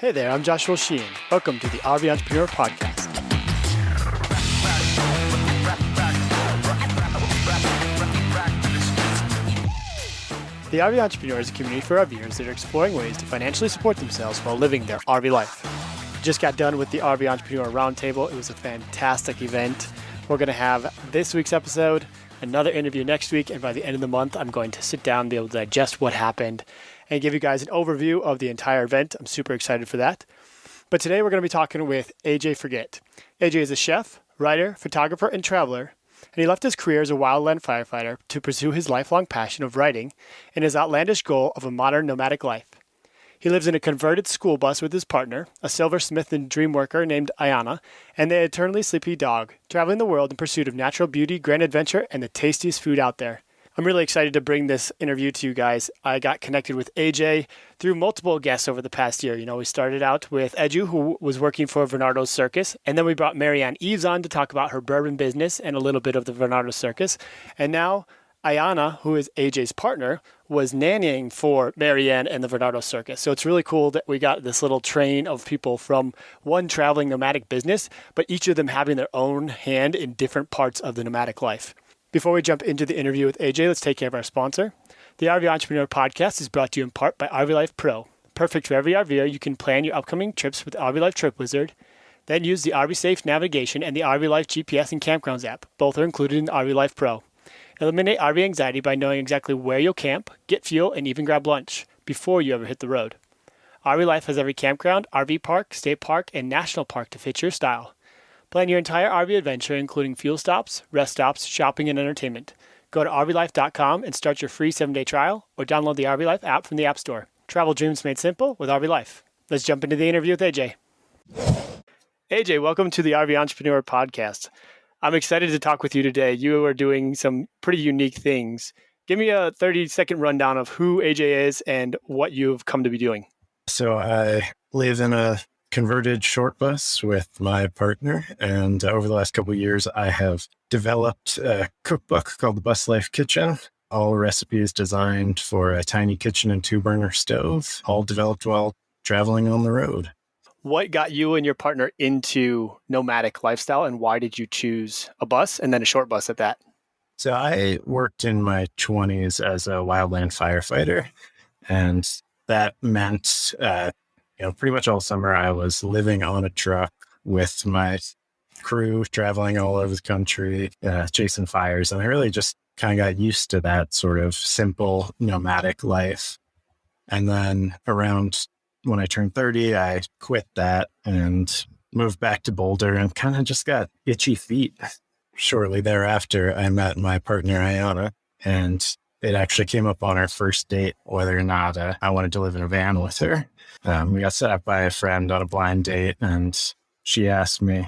Hey there, I'm Joshua Sheehan. Welcome to the RV Entrepreneur Podcast. The RV Entrepreneur is a community for RVers that are exploring ways to financially support themselves while living their RV life. Just got done with the RV Entrepreneur Roundtable. It was a fantastic event. We're going to have this week's episode, another interview next week, and by the end of the month, I'm going to sit down and be able to digest what happened and give you guys an overview of the entire event. I'm super excited for that. But today we're going to be talking with AJ Forget. AJ is a chef, writer, photographer, and traveler, and he left his career as a wildland firefighter to pursue his lifelong passion of writing and his outlandish goal of a modern nomadic life. He lives in a converted school bus with his partner, a silversmith and dreamworker named Ayana, and their eternally sleepy dog, traveling the world in pursuit of natural beauty, grand adventure, and the tastiest food out there. I'm really excited to bring this interview to you guys. I got connected with AJ through multiple guests over the past year. We started out with Edu, who was working for Bernardo's Circus, and then we brought Marianne Eves on to talk about her bourbon business and a little bit of the Bernardo Circus. And now Ayana, who is AJ's partner, was nannying for Marianne and the Bernardo Circus. So it's really cool that we got this little train of people from one traveling nomadic business, but each of them having their own hand in different parts of the nomadic life. Before we jump into the interview with AJ, let's take care of our sponsor. The RV Entrepreneur Podcast is brought to you in part by RV Life Pro. Perfect for every RVer, you can plan your upcoming trips with RV Life Trip Wizard. Then use the RV Safe navigation and the RV Life GPS and Campgrounds app. Both are included in RV Life Pro. Eliminate RV anxiety by knowing exactly where you'll camp, get fuel, and even grab lunch before you ever hit the road. RV Life has every campground, RV park, state park, and national park to fit your style. Plan your entire RV adventure, including fuel stops, rest stops, shopping, and entertainment. Go to RVLife.com and start your free 7-day trial, or download the RV Life app from the App Store. Travel dreams made simple with RV Life. Let's jump into the interview with AJ. AJ, welcome to the RV Entrepreneur Podcast. I'm excited to talk with you today. You are doing some pretty unique things. Give me a 30-second rundown of who AJ is and what you've come to be doing. So I live in a converted short bus with my partner, and over the last couple of years I have developed a cookbook called the Buslife Kitchen. All recipes designed for a tiny kitchen and 2-burner stove, all developed while traveling on the road. What got you and your partner into nomadic lifestyle, and why did you choose a bus and then a short bus at that? So I worked in my 20s as a wildland firefighter, and that meant pretty much all summer I was living on a truck with my crew, traveling all over the country, chasing fires. And I really just kind of got used to that sort of simple nomadic life. And then around when I turned 30, I quit that and moved back to Boulder and kind of just got itchy feet. Shortly thereafter, I met my partner, Ayana, and it actually came up on our first date whether or not I wanted to live in a van with her. We got set up by a friend on a blind date, and she asked me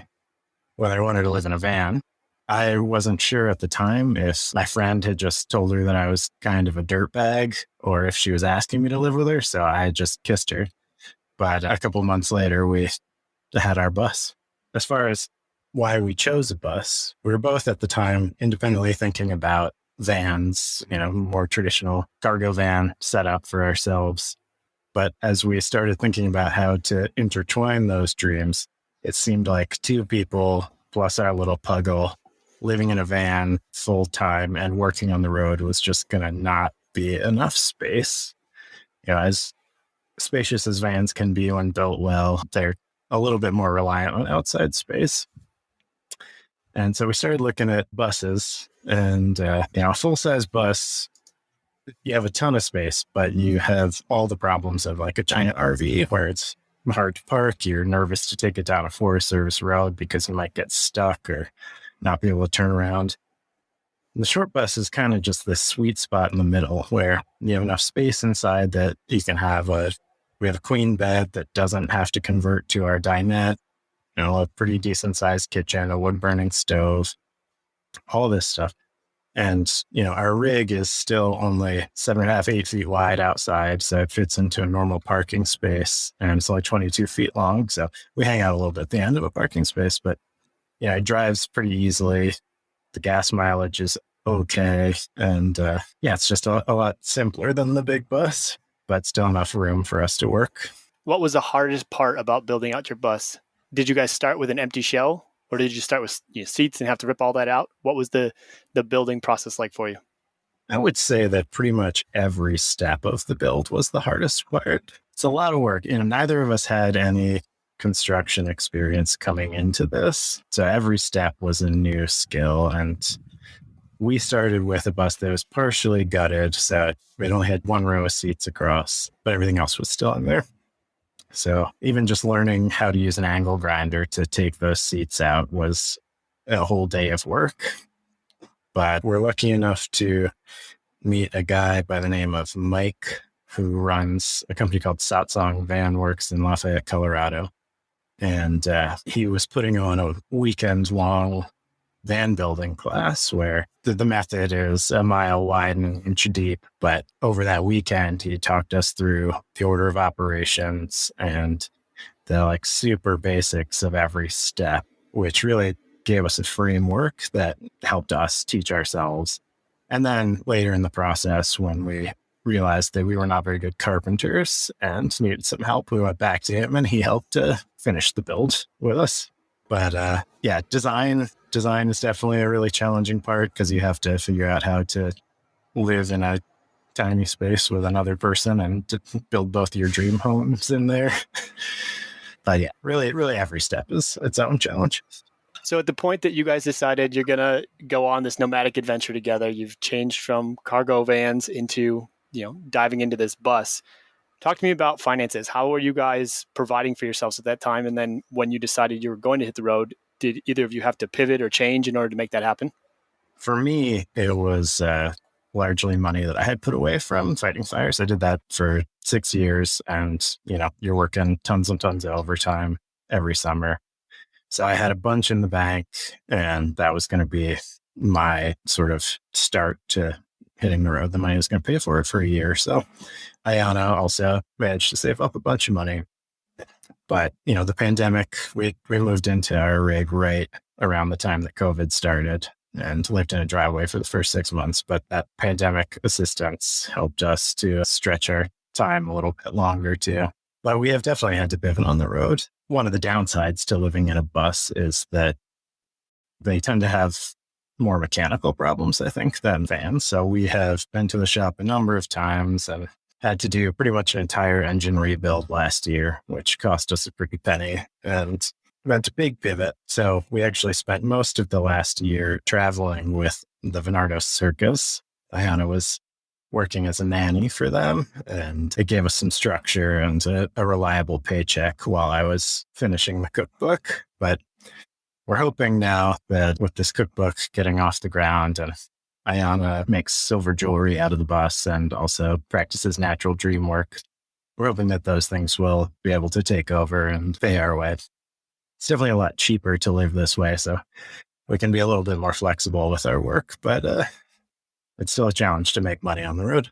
whether I wanted to live in a van. I wasn't sure at the time if my friend had just told her that I was kind of a dirtbag or if she was asking me to live with her, so I just kissed her. But a couple months later, we had our bus. As far as why we chose a bus, we were both at the time independently thinking about vans, more traditional cargo van setup for ourselves. But as we started thinking about how to intertwine those dreams, it seemed like two people plus our little puggle living in a van full time and working on the road was just going to not be enough space. As spacious as vans can be when built well, they're a little bit more reliant on outside space. And so we started looking at buses, and a full-size bus, you have a ton of space, but you have all the problems of like a giant RV where it's hard to park. You're nervous to take it down a Forest Service road because you might get stuck or not be able to turn around. And the short bus is kind of just this sweet spot in the middle where you have enough space inside that you can have we have a queen bed that doesn't have to convert to our dinette, a pretty decent sized kitchen, a wood burning stove, all this stuff. And, our rig is still only 7.5, 8 feet wide outside. So it fits into a normal parking space, and it's only 22 feet long. So we hang out a little bit at the end of a parking space, but it drives pretty easily. The gas mileage is okay. And it's just a lot simpler than the big bus, but still enough room for us to work. What was the hardest part about building out your bus? Did you guys start with an empty shell, or did you start with seats and have to rip all that out? What was the building process like for you? I would say that pretty much every step of the build was the hardest part. It's a lot of work. Neither of us had any construction experience coming into this. So every step was a new skill. And we started with a bus that was partially gutted. So it only had one row of seats across, but everything else was still in there. So even just learning how to use an angle grinder to take those seats out was a whole day of work. But we're lucky enough to meet a guy by the name of Mike, who runs a company called Satsang Van Works in Lafayette, Colorado. And he was putting on a weekend-long van building class where the method is a mile wide and an inch deep. But over that weekend, he talked us through the order of operations and the super basics of every step, which really gave us a framework that helped us teach ourselves. And then later in the process, when we realized that we were not very good carpenters and needed some help, we went back to him and he helped finish the build with us. But yeah, design is definitely a really challenging part because you have to figure out how to live in a tiny space with another person and to build both your dream homes in there. But yeah, really every step is its own challenge. So at the point that you guys decided you're going to go on this nomadic adventure together, you've changed from cargo vans into, diving into this bus. Talk to me about finances. How were you guys providing for yourselves at that time? And then when you decided you were going to hit the road, did either of you have to pivot or change in order to make that happen? For me, it was largely money that I had put away from fighting fires. I did that for 6 years and, you're working tons and tons of overtime every summer. So I had a bunch in the bank and that was going to be my sort of start to hitting the road. The money was going to pay for it for a year. So Ayana also managed to save up a bunch of money. But, the pandemic, we moved into our rig right around the time that COVID started and lived in a driveway for the first 6 months. But that pandemic assistance helped us to stretch our time a little bit longer too. But we have definitely had to pivot on the road. One of the downsides to living in a bus is that they tend to have more mechanical problems, I think, than vans. So we have been to the shop a number of times and had to do pretty much an entire engine rebuild last year, which cost us a pretty penny and meant a big pivot. So we actually spent most of the last year traveling with the Venardo Circus. Ayana was working as a nanny for them, and it gave us some structure and a reliable paycheck while I was finishing the cookbook. But we're hoping now that with this cookbook getting off the ground, and Ayana makes silver jewelry out of the bus and also practices natural dream work, we're hoping that those things will be able to take over and pay our way. It's definitely a lot cheaper to live this way, so we can be a little bit more flexible with our work, but it's still a challenge to make money on the road.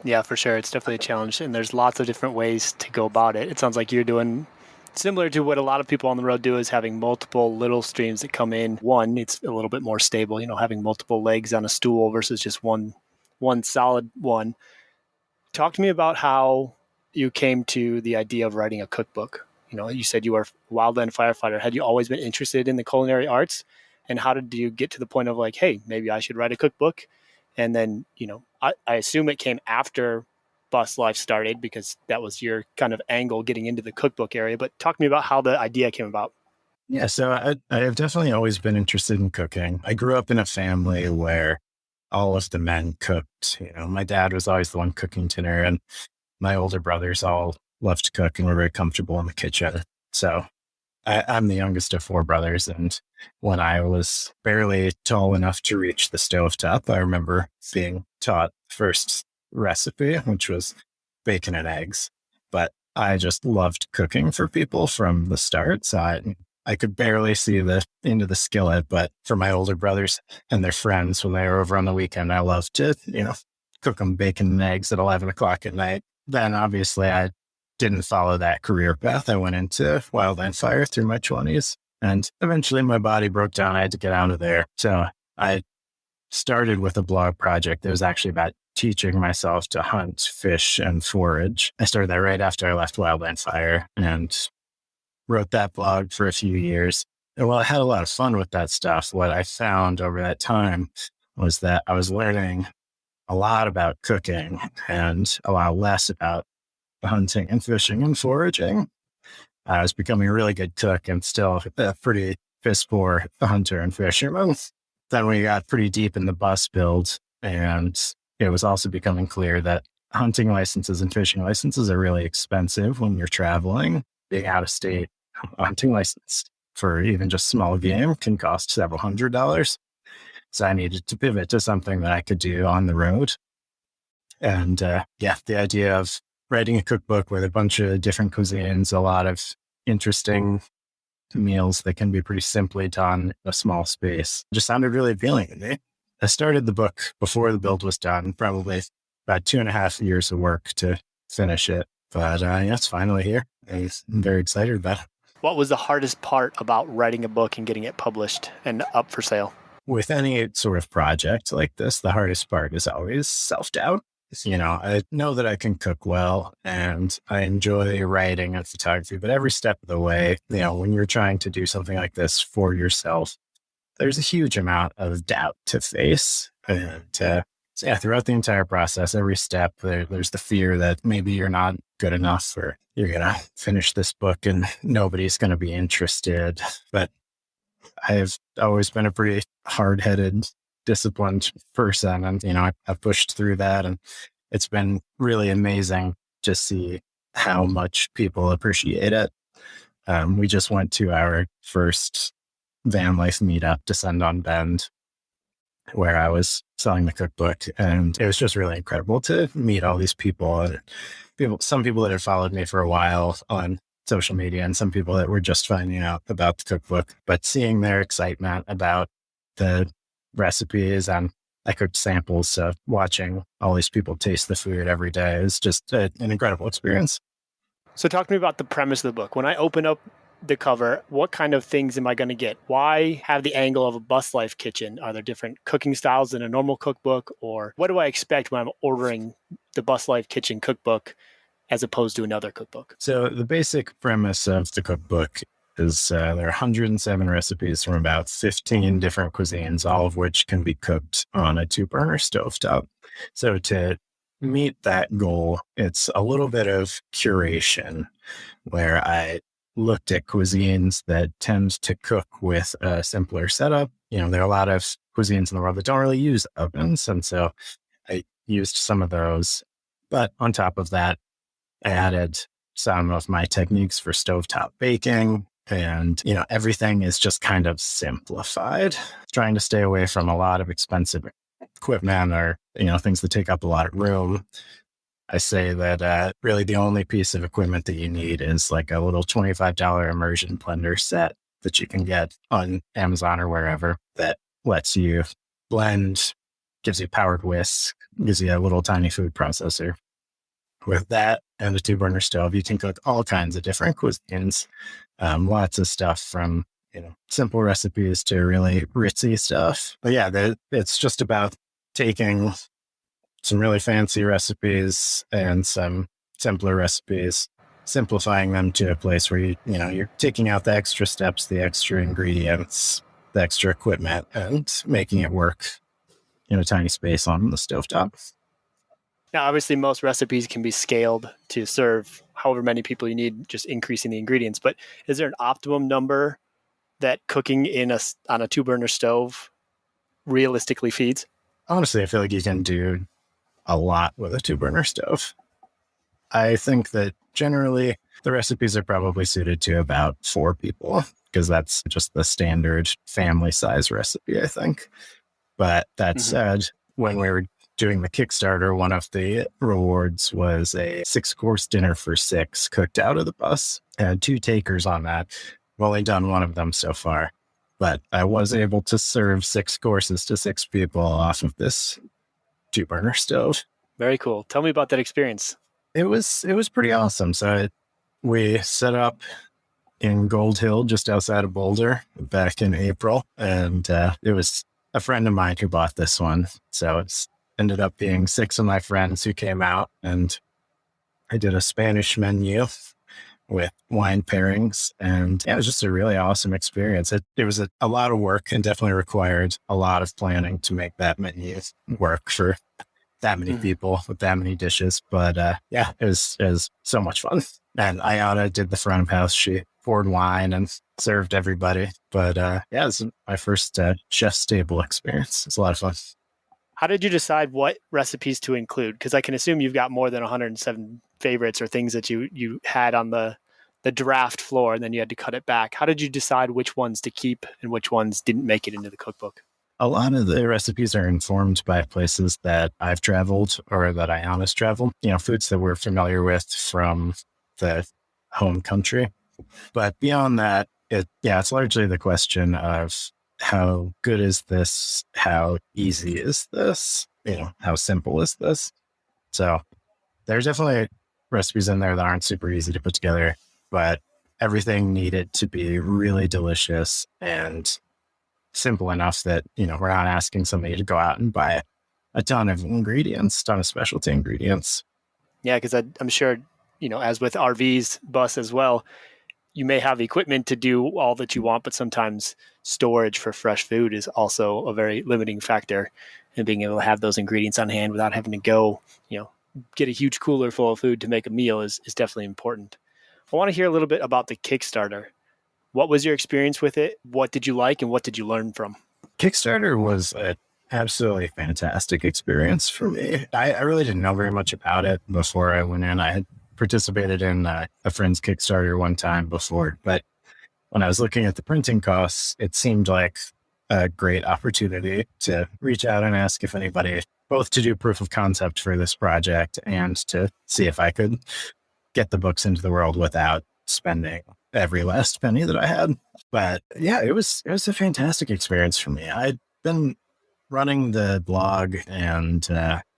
Yeah, for sure. It's definitely a challenge. And there's lots of different ways to go about it. It sounds like you're doing similar to what a lot of people on the road do, is having multiple little streams that come in. One, it's a little bit more stable, having multiple legs on a stool versus just one solid one. Talk to me about how you came to the idea of writing a cookbook. You said you were a wildland firefighter. Had you always been interested in the culinary arts? And how did you get to the point of hey, maybe I should write a cookbook? And then, I assume it came after Buslife started because that was your kind of angle getting into the cookbook area. But talk to me about how the idea came about. Yeah, so I have definitely always been interested in cooking. I grew up in a family where all of the men cooked. My dad was always the one cooking dinner, and my older brothers all loved to cook and were very comfortable in the kitchen. So I'm the youngest of 4 brothers, and when I was barely tall enough to reach the stovetop, I remember being taught the first recipe, which was bacon and eggs. But I just loved cooking for people from the start, so I could barely see into the skillet. But for my older brothers and their friends, when they were over on the weekend, I loved to, cook them bacon and eggs at 11 o'clock at night. Then obviously I didn't follow that career path. I went into wildland fire through my 20s, and eventually my body broke down. I had to get out of there. So I started with a blog project that was actually about teaching myself to hunt, fish, and forage. I started that right after I left Wildland Fire and wrote that blog for a few years. And while I had a lot of fun with that stuff, what I found over that time was that I was learning a lot about cooking and a lot less about hunting and fishing and foraging. I was becoming a really good cook and still a pretty piss poor hunter and fisherman. Then we got pretty deep in the bus build, and it was also becoming clear that hunting licenses and fishing licenses are really expensive when you're traveling. Being out of state, a hunting license for even just small game can cost several $100s. So I needed to pivot to something that I could do on the road. And the idea of writing a cookbook with a bunch of different cuisines, a lot of interesting meals that can be pretty simply done in a small space, just sounded really appealing to me. I started the book before the build was done, probably about 2.5 years of work to finish it. But it's finally here. I'm very excited about it. What was the hardest part about writing a book and getting it published and up for sale? With any sort of project like this, the hardest part is always self-doubt. I know that I can cook well and I enjoy writing and photography, but every step of the way, when you're trying to do something like this for yourself, there's a huge amount of doubt to face. And throughout the entire process, every step, there's the fear that maybe you're not good enough or you're going to finish this book and nobody's going to be interested. But I've always been a pretty hard-headed, disciplined person. And, I've pushed through that. And it's been really amazing to see how much people appreciate it. We just went to our first van life meetup, Descend on Bend, where I was selling the cookbook. And it was just really incredible to meet all these people. Some people that had followed me for a while on social media and some people that were just finding out about the cookbook, but seeing their excitement about the recipes, and I cooked samples, so watching all these people taste the food every day is just an incredible experience. So talk to me about the premise of the book. When I open up the cover, what kind of things am I going to get? Why have the angle of a Buslife kitchen? Are there different cooking styles than a normal cookbook? Or what do I expect when I'm ordering the Buslife kitchen cookbook as opposed to another cookbook? So the basic premise of the cookbook is there are 107 recipes from about 15 different cuisines, all of which can be cooked on a 2-burner stovetop. So to meet that goal, it's a little bit of curation where I looked at cuisines that tend to cook with a simpler setup. There are a lot of cuisines in the world that don't really use ovens. And so I used some of those. But on top of that, I added some of my techniques for stovetop baking. And, everything is just kind of simplified, trying to stay away from a lot of expensive equipment or, things that take up a lot of room. I say that really the only piece of equipment that you need is like a little $25 immersion blender set that you can get on Amazon or wherever that lets you blend, gives you powered whisk, gives you a little tiny food processor. With that and a 2-burner stove, you can cook all kinds of different cuisines. Lots of stuff from, simple recipes to really ritzy stuff. But it's just about taking some really fancy recipes and some simpler recipes, simplifying them to a place where you're taking out the extra steps, the extra ingredients, the extra equipment, and making it work in a tiny space on the stovetop. Now, obviously, most recipes can be scaled to serve however many people you need, just increasing the ingredients. But is there an optimum number that cooking on a 2-burner stove realistically feeds? Honestly, I feel like you can do a lot with a 2-burner stove. I think that generally the recipes are probably suited to about 4 people because that's just the standard family size recipe, I think. But that said, when we were doing the Kickstarter, one of the rewards was a 6-course dinner for 6 cooked out of the bus. I had 2 takers on that. I've only done one of them so far, but I was able to serve 6 courses to 6 people off of this 2-burner stove. Very cool. Tell me about that experience. It was pretty awesome. So we set up in Gold Hill, just outside of Boulder, back in April, and it was a friend of mine who bought this one. So it's ended up being 6 of my friends who came out, and I did a Spanish menu with wine pairings. And yeah, it was just a really awesome experience. It was a lot of work and definitely required a lot of planning to make that menu work for that many people with that many dishes. But yeah, it was so much fun. And Ayana did the front of house. She poured wine and served everybody. But yeah, it was my first chef's table experience. It's a lot of fun. How did you decide what recipes to include? Because I can assume you've got more than 107 favorites or things that you had on the draft floor, and then you had to cut it back. How did you decide which ones to keep and which ones didn't make it into the cookbook? A lot of the recipes are informed by places that I've traveled or that Ayana's traveled, foods that we're familiar with from the home country. But beyond that, it's largely the question of how good is this? How easy is this? How simple is this? So there's definitely recipes in there that aren't super easy to put together, but everything needed to be really delicious and simple enough that, we're not asking somebody to go out and buy a ton of ingredients, ton of specialty ingredients. Yeah, because I'm sure, as with RVs, bus as well, you may have equipment to do all that you want, but sometimes storage for fresh food is also a very limiting factor. And being able to have those ingredients on hand without having to go, get a huge cooler full of food to make a meal is definitely important. I want to hear a little bit about the Kickstarter. What was your experience with it? What did you like and what did you learn from? Kickstarter was an absolutely fantastic experience for me. I really didn't know very much about it before I went in. I had participated in a friend's Kickstarter one time before, but when I was looking at the printing costs, it seemed like a great opportunity to reach out and ask if anybody, both to do proof of concept for this project and to see if I could get the books into the world without spending every last penny that I had. But yeah, it was a fantastic experience for me. I'd been running the blog and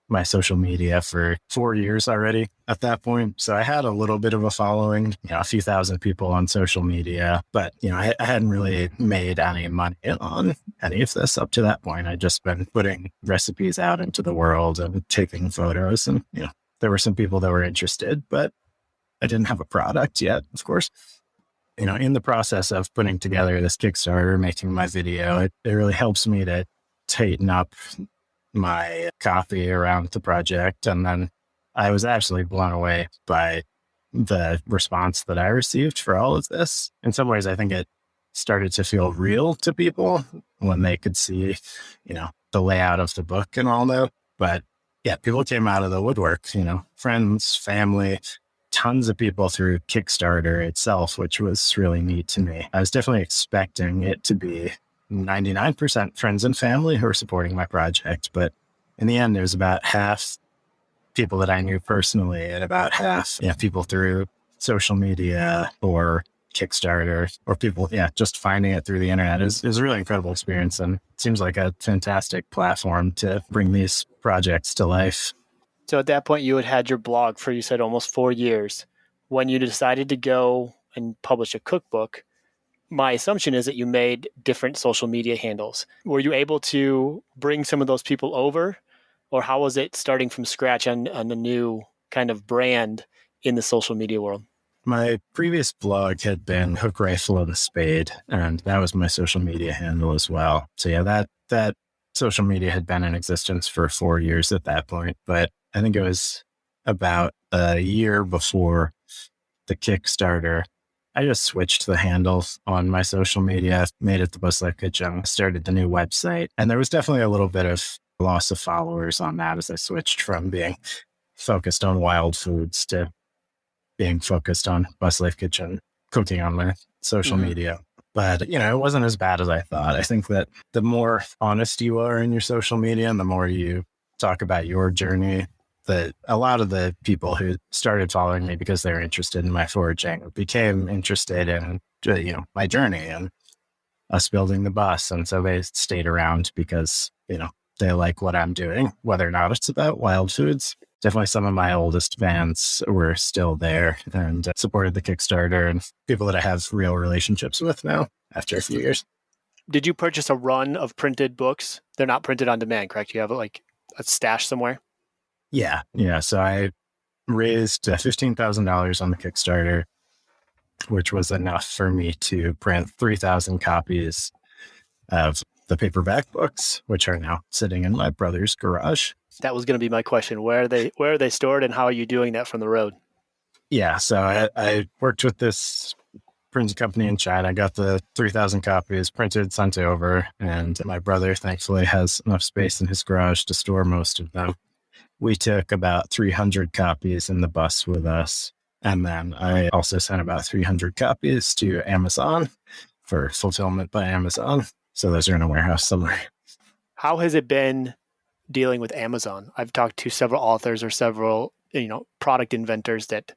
my social media for 4 years already at that point. So I had a little bit of a following, a few thousand people on social media, but I hadn't really made any money on any of this up to that point. I'd just been putting recipes out into the world and taking photos, and there were some people that were interested, but I didn't have a product yet, of course. In the process of putting together this Kickstarter, making my video, it really helps me to tighten up my copy around the project. And then I was absolutely blown away by the response that I received for all of this. In some ways, I think it started to feel real to people when they could see, the layout of the book and all that. But yeah, people came out of the woodwork, friends, family, tons of people through Kickstarter itself, which was really neat to me. I was definitely expecting it to be 99% friends and family who are supporting my project. But in the end, there was about half people that I knew personally and about half people through social media or Kickstarter, or people, just finding it through the internet. Is a really incredible experience, and it seems like a fantastic platform to bring these projects to life. So at that point, you had your blog for, you said, almost 4 years. When you decided to go and publish a cookbook, my assumption is that you made different social media handles. Were you able to bring some of those people over, or how was it starting from scratch on a new kind of brand in the social media world? My previous blog had been Hook, Rifle, and Spade, and that was my social media handle as well. So yeah, that social media had been in existence for 4 years at that point, but I think it was about a year before the Kickstarter, I just switched the handles on my social media, made it the Buslife Kitchen, started the new website. And there was definitely a little bit of loss of followers on that as I switched from being focused on wild foods to being focused on Buslife Kitchen, cooking on my social media. But, it wasn't as bad as I thought. I think that the more honest you are in your social media and the more you talk about your journey, that a lot of the people who started following me because they were interested in my foraging became interested in, my journey and us building the bus. And so they stayed around because, they like what I'm doing, whether or not it's about wild foods. Definitely some of my oldest fans were still there and supported the Kickstarter, and people that I have real relationships with now after a few years. Did you purchase a run of printed books? They're not printed on demand, correct? You have like a stash somewhere? Yeah. Yeah. So I raised $15,000 on the Kickstarter, which was enough for me to print 3,000 copies of the paperback books, which are now sitting in my brother's garage. That was going to be my question. Where are they stored, and how are you doing that from the road? Yeah. So I worked with this printing company in China. I got the 3,000 copies printed, sent over, and my brother thankfully has enough space in his garage to store most of them. We took about 300 copies in the bus with us. And then I also sent about 300 copies to Amazon for fulfillment by Amazon. So those are in a warehouse somewhere. How has it been dealing with Amazon? I've talked to several authors or several, product inventors that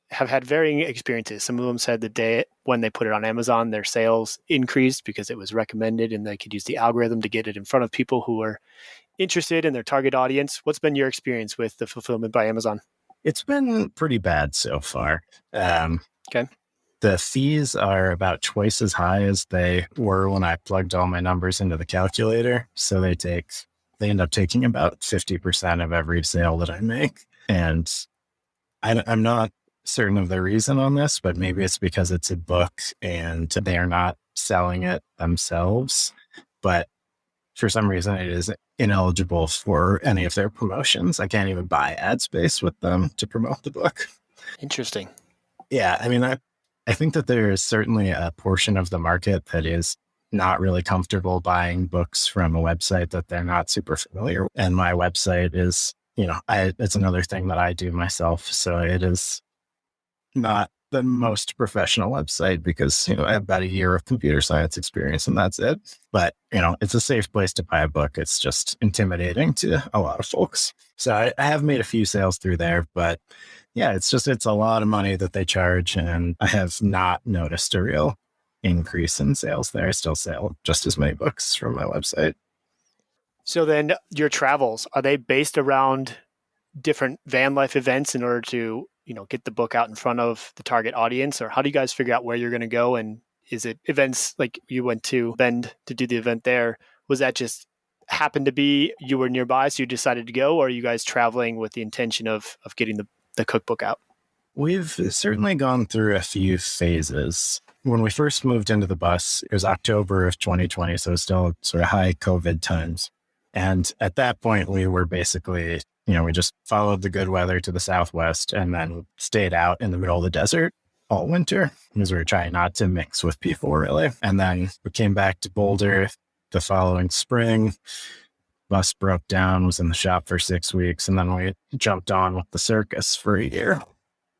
have had varying experiences. Some of them said the day when they put it on Amazon, their sales increased because it was recommended and they could use the algorithm to get it in front of people who were interested in their target audience. What's been your experience with the fulfillment by Amazon? It's been pretty bad so far. Okay. The fees are about twice as high as they were when I plugged all my numbers into the calculator. So they end up taking about 50% of every sale that I make. And I'm not certain of the reason on this, but maybe it's because it's a book and they are not selling it themselves. But for some reason, it is ineligible for any of their promotions. I can't even buy ad space with them to promote the book. Interesting. Yeah, I mean, I think that there is certainly a portion of the market that is not really comfortable buying books from a website that they're not super familiar with. And my website is, it's another thing that I do myself. So it is not the most professional website because, I have about a year of computer science experience and that's it. But, it's a safe place to buy a book. It's just intimidating to a lot of folks. So I have made a few sales through there, but yeah, it's a lot of money that they charge. And I have not noticed a real increase in sales there. I still sell just as many books from my website. So then your travels, are they based around different van life events in order to, get the book out in front of the target audience? Or how do you guys figure out where you're going to go? And is it events like you went to Bend to do the event there? Was that just happened to be you were nearby, so you decided to go? Or are you guys traveling with the intention of getting the cookbook out? We've certainly gone through a few phases. When we first moved into the bus, it was October of 2020, so it was still sort of high COVID times. And at that point, we were basically, we just followed the good weather to the southwest and then stayed out in the middle of the desert all winter because we were trying not to mix with people really. And then we came back to Boulder the following spring. Bus broke down, was in the shop for 6 weeks, and then we jumped on with the circus for a year.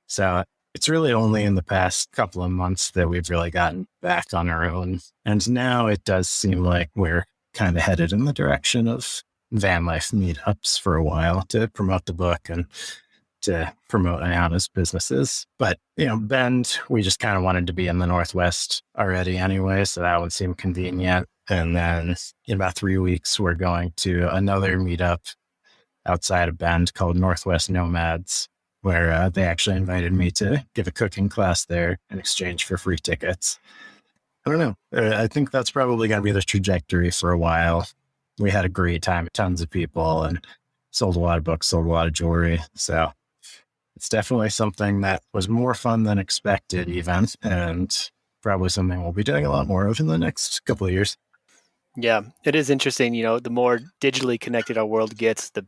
So it's really only in the past couple of months that we've really gotten back on our own. And now it does seem like we're kind of headed in the direction of van life meetups for a while to promote the book and to promote Ayana's businesses. But, Bend, we just kind of wanted to be in the Northwest already anyway, so that would seem convenient. And then in about 3 weeks, we're going to another meetup outside of Bend called Northwest Nomads, where they actually invited me to give a cooking class there in exchange for free tickets. I don't know. I think that's probably going to be the trajectory for a while. We had a great time, tons of people, and sold a lot of books, sold a lot of jewelry. So it's definitely something that was more fun than expected even, and probably something we'll be doing a lot more of in the next couple of years. Yeah, it is interesting. The more digitally connected our world gets, the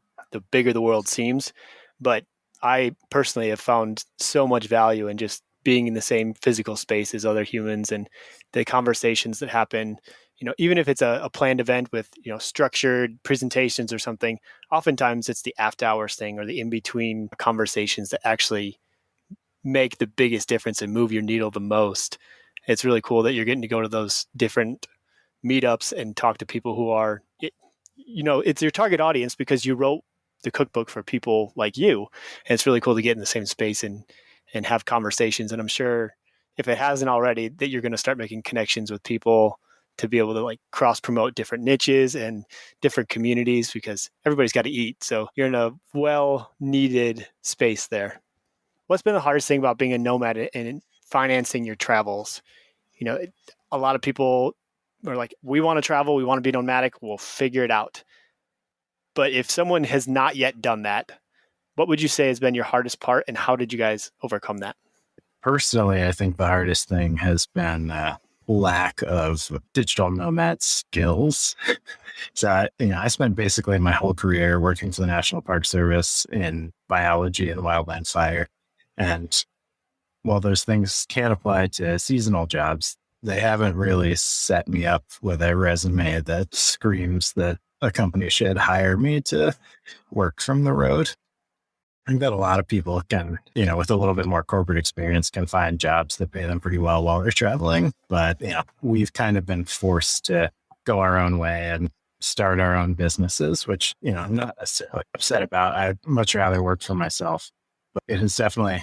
bigger the world seems. But I personally have found so much value in just being in the same physical space as other humans and the conversations that happen, even if it's a planned event with, structured presentations or something, oftentimes it's the after hours thing or the in-between conversations that actually make the biggest difference and move your needle the most. It's really cool that you're getting to go to those different meetups and talk to people who are, it's your target audience because you wrote the cookbook for people like you. And it's really cool to get in the same space and have conversations. And I'm sure if it hasn't already, that you're going to start making connections with people to be able to like cross promote different niches and different communities because everybody's got to eat. So you're in a well needed space there. What's been the hardest thing about being a nomad and financing your travels? A lot of people we're like, we want to travel, we want to be nomadic, we'll figure it out. But if someone has not yet done that, what would you say has been your hardest part, and how did you guys overcome that? Personally, I think the hardest thing has been lack of digital nomad skills. So, I spent basically my whole career working for the National Park Service in biology and wildland fire. And while those things can apply to seasonal jobs, they haven't really set me up with a resume that screams that a company should hire me to work from the road. I think that a lot of people can, with a little bit more corporate experience, can find jobs that pay them pretty well while they're traveling. But, we've kind of been forced to go our own way and start our own businesses, which, I'm not necessarily upset about. I'd much rather work for myself. But it is definitely,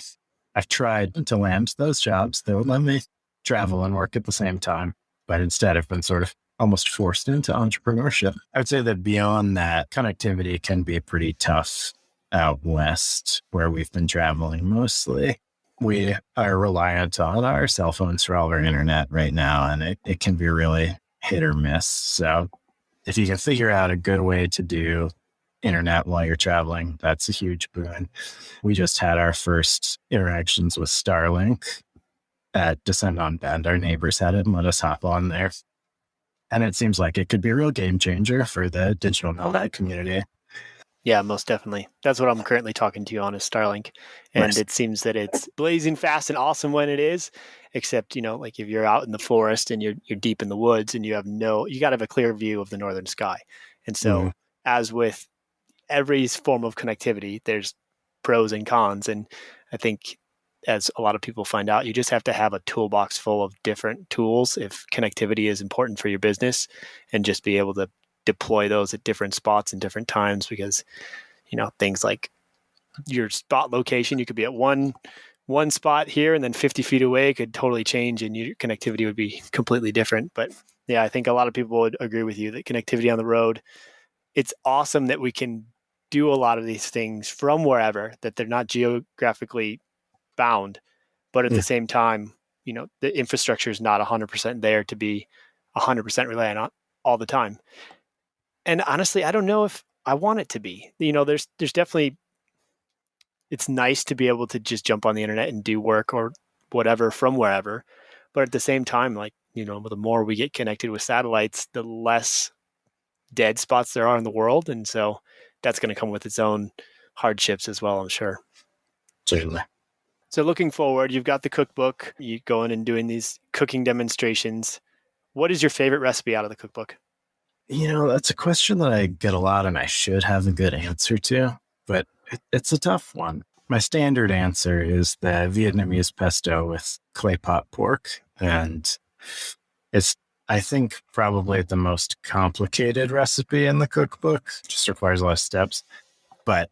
I've tried to land those jobs that would let me travel and work at the same time. But instead, I've been sort of almost forced into entrepreneurship. I would say that beyond that, connectivity can be pretty tough out west, where we've been traveling mostly. We are reliant on our cell phones for all our internet right now, and it can be really hit or miss. So if you can figure out a good way to do internet while you're traveling, that's a huge boon. We just had our first interactions with Starlink at Descend on Bend. Our neighbors had it and let us hop on there. And it seems like it could be a real game changer for the digital nomad community. Yeah, most definitely. That's what I'm currently talking to you on, is Starlink. And Nice. It seems that it's blazing fast and awesome when it is, except, like if you're out in the forest and you're deep in the woods and you got to have a clear view of the northern sky. And so as with every form of connectivity, there's pros and cons. And I think, as a lot of people find out, you just have to have a toolbox full of different tools if connectivity is important for your business, and just be able to deploy those at different spots and different times, because things like your spot location, you could be at one spot here, and then 50 feet away could totally change and your connectivity would be completely different. But yeah, I think a lot of people would agree with you that connectivity on the road, it's awesome that we can do a lot of these things from wherever, that they're not geographically bound, but at the same time, the infrastructure is not 100% there to be 100% reliant on all the time. And honestly, I don't know if I want it to be. There's definitely, it's nice to be able to just jump on the internet and do work or whatever from wherever. But at the same time, the more we get connected with satellites, the less dead spots there are in the world. And so that's going to come with its own hardships as well, I'm sure. Certainly. So looking forward, you've got the cookbook, you going and doing these cooking demonstrations. What is your favorite recipe out of the cookbook? That's a question that I get a lot, and I should have a good answer to, but it's a tough one. My standard answer is the Vietnamese pesto with clay pot pork. And it's, I think, probably the most complicated recipe in the cookbook. Just requires a lot of steps, but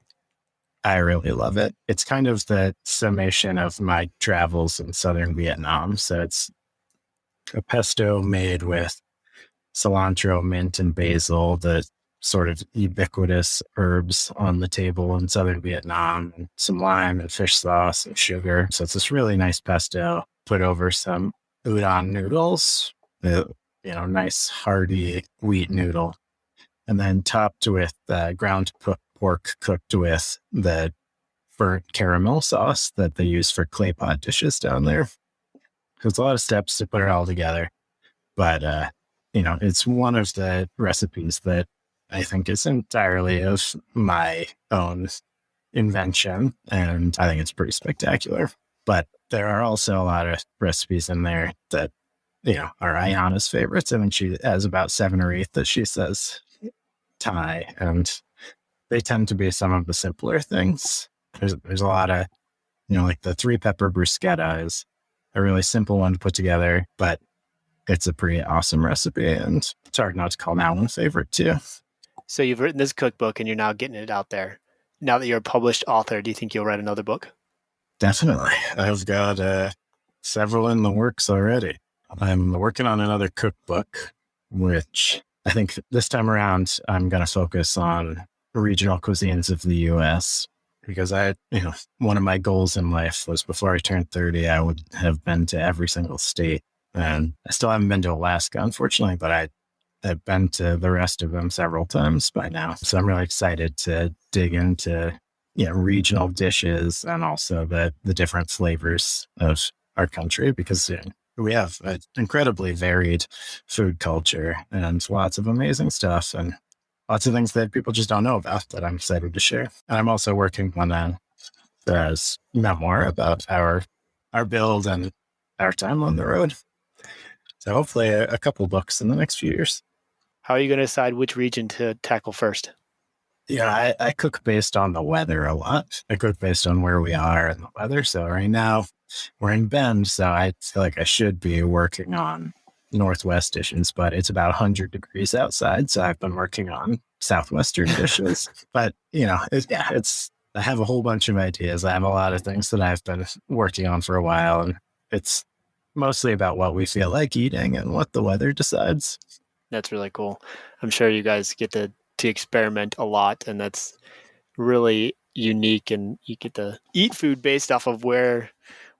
I really love it. It's kind of the summation of my travels in southern Vietnam. So it's a pesto made with cilantro, mint, and basil, the sort of ubiquitous herbs on the table in southern Vietnam, and some lime and fish sauce and sugar. So it's this really nice pesto put over some udon noodles, nice hearty wheat noodle, and then topped with ground pork cooked with the burnt caramel sauce that they use for clay pot dishes down there. So it's a lot of steps to put it all together, but it's one of the recipes that I think is entirely of my own invention, and I think it's pretty spectacular. But there are also a lot of recipes in there that, are Ayana's favorites. I think she has about 7 or 8 that she says Thai, and they tend to be some of the simpler things. There's a lot of, like the 3-pepper bruschetta is a really simple one to put together, but it's a pretty awesome recipe, and it's hard not to call that one a favorite too. So you've written this cookbook and you're now getting it out there. Now that you're a published author, do you think you'll write another book? Definitely. I've got several in the works already. I'm working on another cookbook, which I think this time around I'm going to focus on regional cuisines of the U.S. because one of my goals in life was before I turned 30, I would have been to every single state And I still haven't been to Alaska, unfortunately, but I've been to the rest of them several times by now. So I'm really excited to dig into regional dishes and also the different flavors of our country, because we have an incredibly varied food culture and lots of amazing stuff and lots of things that people just don't know about that I'm excited to share. And I'm also working on a memoir about our build and our time on the road. So hopefully a couple books in the next few years. How are you going to decide which region to tackle first? Yeah, I cook based on the weather a lot. I cook based on where we are and the weather. So right now we're in Bend, so I feel like I should be working on Northwest dishes, but it's about 100 degrees outside. So I've been working on Southwestern dishes. But, I have a whole bunch of ideas. I have a lot of things that I've been working on for a while, and it's mostly about what we feel like eating and what the weather decides. That's really cool. I'm sure you guys get to experiment a lot, and that's really unique, and you get to eat food based off of where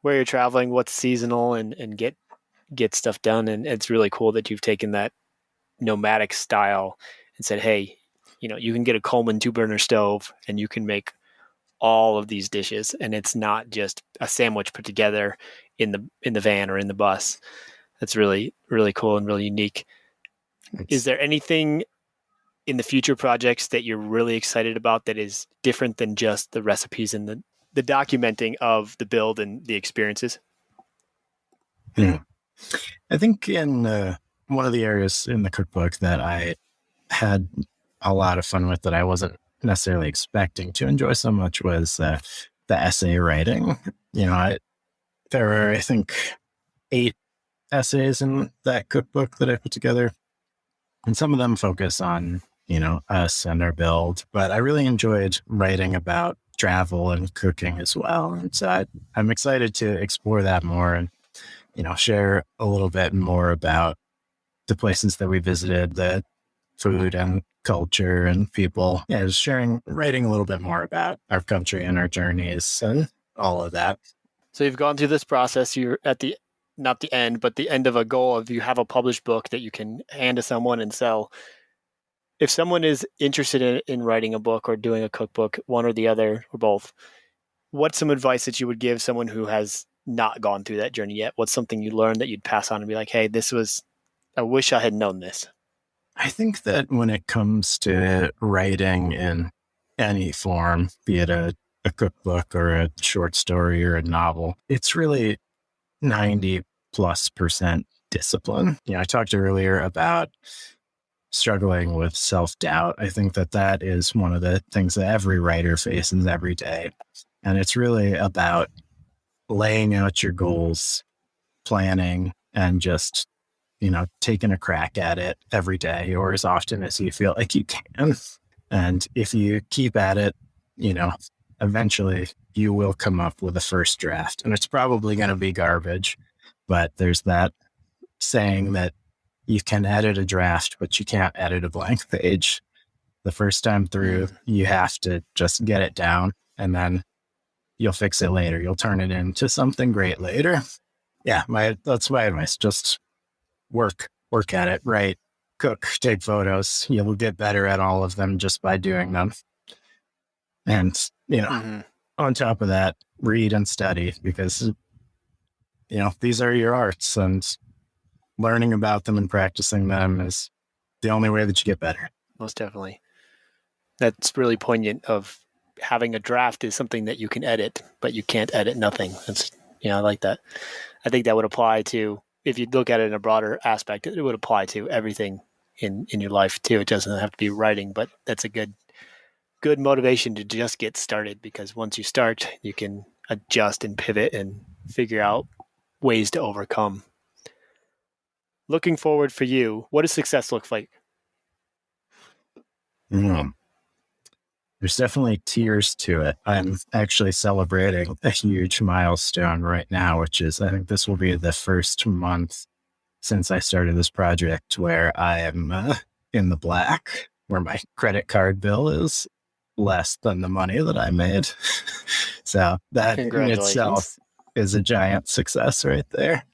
you're traveling, what's seasonal, and get stuff done. And it's really cool that you've taken that nomadic style and said, hey, you can get a Coleman 2-burner stove and you can make all of these dishes, and it's not just a sandwich put together in the van or in the bus. That's really, really cool and really unique. Is there anything in the future projects that you're really excited about that is different than just the recipes and the documenting of the build and the experiences? I think in one of the areas in the cookbook that I had a lot of fun with that I wasn't necessarily expecting to enjoy so much was the essay writing. There were, I think, 8 essays in that cookbook that I put together, and some of them focus on us and our build, but I really enjoyed writing about travel and cooking as well. And so I'm excited to explore that more and share a little bit more about the places that we visited, the food and culture and people. Yeah, just writing a little bit more about our country and our journeys and all of that. So you've gone through this process. You're at not the end, but the end of a goal of you have a published book that you can hand to someone and sell. If someone is interested in writing a book or doing a cookbook, one or the other or both, what's some advice that you would give someone who has not gone through that journey yet? What's something you learned that you'd pass on and be like, hey, I wish I had known this? I think that when it comes to writing in any form, be it a cookbook or a short story or a novel, it's really 90+% discipline. I talked earlier about struggling with self-doubt. I think that is one of the things that every writer faces every day. And it's really about laying out your goals, planning, and just, taking a crack at it every day or as often as you feel like you can. And if you keep at it, eventually you will come up with a first draft, and it's probably going to be garbage. But there's that saying that you can edit a draft, but you can't edit a blank page. The first time through, you have to just get it down, and then you'll fix it later. You'll turn it into something great later. Yeah, that's my advice. Just work at it, write, cook, take photos. You'll get better at all of them just by doing them. And, on top of that, read and study, because, these are your arts, and learning about them and practicing them is the only way that you get better. Most definitely. That's really poignant of having a draft is something that you can edit, but you can't edit nothing. That's, I like that. I think that would apply to, if you look at it in a broader aspect, it would apply to everything in your life too. It doesn't have to be writing, but that's a good motivation to just get started, because once you start, you can adjust and pivot and figure out ways to overcome. Looking forward for you, what does success look like? There's definitely tiers to it. I'm actually celebrating a huge milestone right now, which is, I think this will be the first month since I started this project where I am in the black, where my credit card bill is less than the money that I made. So that in itself is a giant success right there.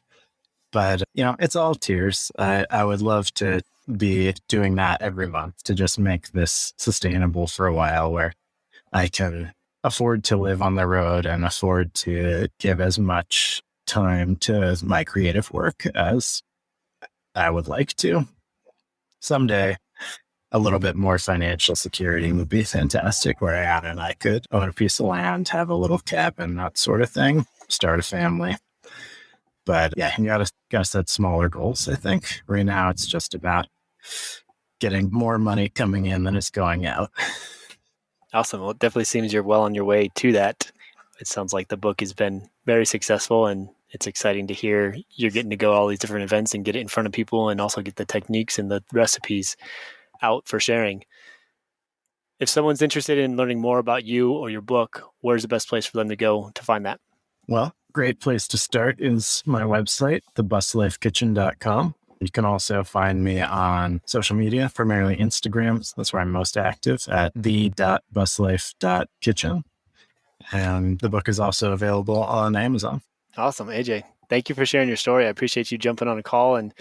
But, it's all tiers. I would love to be doing that every month to just make this sustainable for a while, where I can afford to live on the road and afford to give as much time to my creative work as I would like to. Someday, a little bit more financial security would be fantastic, where Anna and I could own a piece of land, have a little cabin, that sort of thing, start a family. But yeah, you gotta set smaller goals, I think. Right now, it's just about getting more money coming in than it's going out. Awesome. Well, it definitely seems you're well on your way to that. It sounds like the book has been very successful, and it's exciting to hear you're getting to go all these different events and get it in front of people, and also get the techniques and the recipes out for sharing. If someone's interested in learning more about you or your book, where's the best place for them to go to find that? Well, great place to start is my website, thebuslifekitchen.com. You can also find me on social media, primarily Instagram. So that's where I'm most active, at the.buslife.kitchen. And the book is also available on Amazon. Awesome. AJ, thank you for sharing your story. I appreciate you jumping on a call and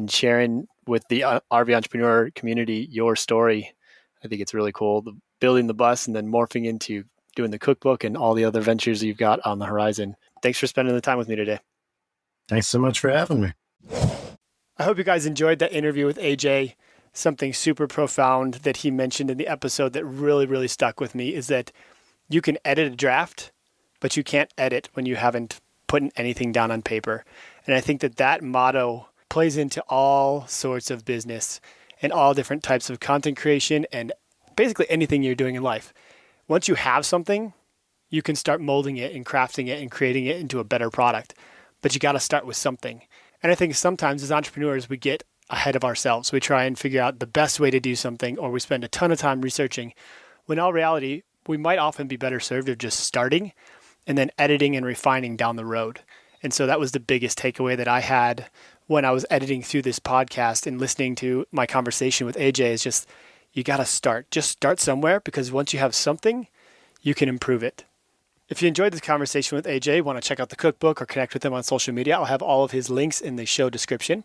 sharing with the RV entrepreneur community your story. I think it's really cool, building the bus and then morphing into doing the cookbook and all the other ventures you've got on the horizon. Thanks for spending the time with me today. Thanks so much for having me. I hope you guys enjoyed that interview with AJ. Something super profound that he mentioned in the episode that really, really stuck with me is that you can edit a draft, but you can't edit when you haven't put anything down on paper. And I think that motto plays into all sorts of business and all different types of content creation and basically anything you're doing in life. Once you have something, you can start molding it and crafting it and creating it into a better product. But you got to start with something. And I think sometimes as entrepreneurs, we get ahead of ourselves. We try and figure out the best way to do something, or we spend a ton of time researching, when in all reality, we might often be better served of just starting and then editing and refining down the road. And so that was the biggest takeaway that I had when I was editing through this podcast and listening to my conversation with AJ, is just, you got to start. Just start somewhere, because once you have something, you can improve it. If you enjoyed this conversation with AJ, want to check out the cookbook or connect with him on social media, I'll have all of his links in the show description.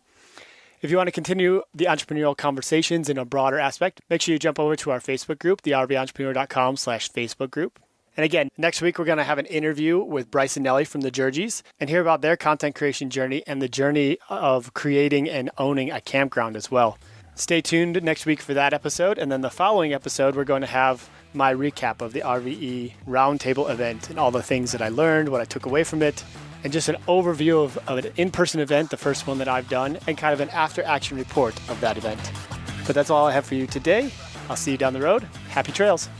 If you want to continue the entrepreneurial conversations in a broader aspect, make sure you jump over to our Facebook group, the rventrepreneur.com/Facebook group. And again, next week, we're going to have an interview with Bryce and Nelly from the Georgies and hear about their content creation journey and the journey of creating and owning a campground as well. Stay tuned next week for that episode. And then the following episode, we're going to have my recap of the RVE Roundtable event and all the things that I learned, what I took away from it, and just an overview of an in-person event, the first one that I've done, and kind of an after-action report of that event. But that's all I have for you today. I'll see you down the road. Happy trails.